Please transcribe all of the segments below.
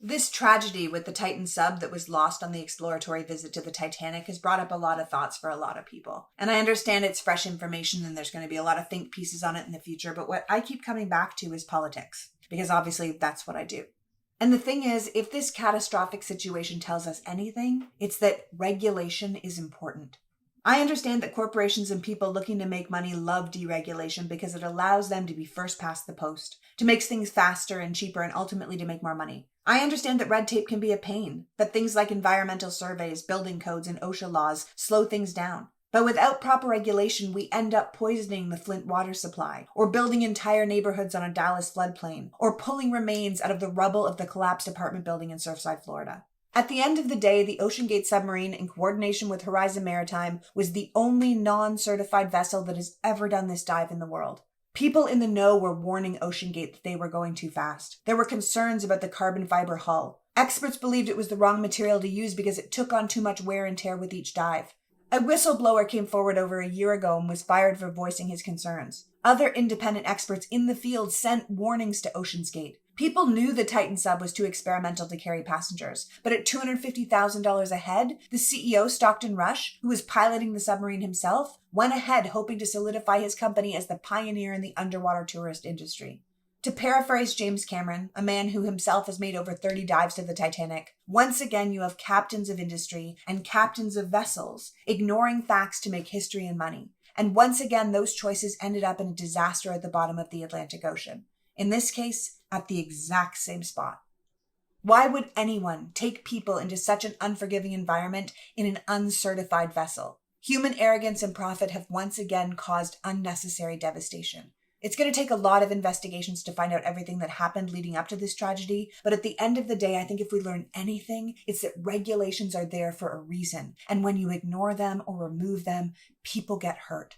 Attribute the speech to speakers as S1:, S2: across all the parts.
S1: This tragedy with the Titan sub that was lost on the exploratory visit to the Titanic has brought up a lot of thoughts for a lot of people. And I understand it's fresh information and there's going to be a lot of think pieces on it in the future, but what I keep coming back to is politics, because obviously that's what I do. And the thing is, if this catastrophic situation tells us anything, it's that regulation is important. I understand that corporations and people looking to make money love deregulation because it allows them to be first past the post, to make things faster and cheaper and ultimately to make more money. I understand that red tape can be a pain, that things like environmental surveys, building codes, and OSHA laws slow things down. But without proper regulation, we end up poisoning the Flint water supply, or building entire neighborhoods on a Dallas floodplain, or pulling remains out of the rubble of the collapsed apartment building in Surfside, Florida. At the end of the day, the OceanGate submarine, in coordination with Horizon Maritime, was the only non-certified vessel that has ever done this dive in the world. People in the know were warning OceanGate that they were going too fast. There were concerns about the carbon fiber hull. Experts believed it was the wrong material to use because it took on too much wear and tear with each dive. A whistleblower came forward over a year ago and was fired for voicing his concerns. Other independent experts in the field sent warnings to OceanGate. People knew the Titan sub was too experimental to carry passengers, but at $250,000 a head, the CEO, Stockton Rush, who was piloting the submarine himself, went ahead hoping to solidify his company as the pioneer in the underwater tourist industry. To paraphrase James Cameron, a man who himself has made over 30 dives to the Titanic, once again you have captains of industry and captains of vessels ignoring facts to make history and money. And once again, those choices ended up in a disaster at the bottom of the Atlantic Ocean. In this case, at the exact same spot. Why would anyone take people into such an unforgiving environment in an uncertified vessel? Human arrogance and profit have once again caused unnecessary devastation. It's going to take a lot of investigations to find out everything that happened leading up to this tragedy, but at the end of the day, I think if we learn anything, it's that regulations are there for a reason, and when you ignore them or remove them, people get hurt.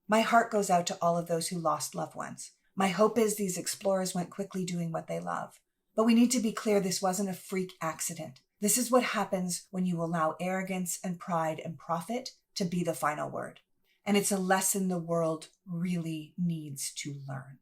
S1: My heart goes out to all of those who lost loved ones. My hope is these explorers went quickly doing what they love. But we need to be clear this wasn't a freak accident. This is what happens when you allow arrogance and pride and profit to be the final word. And it's a lesson the world really needs to learn.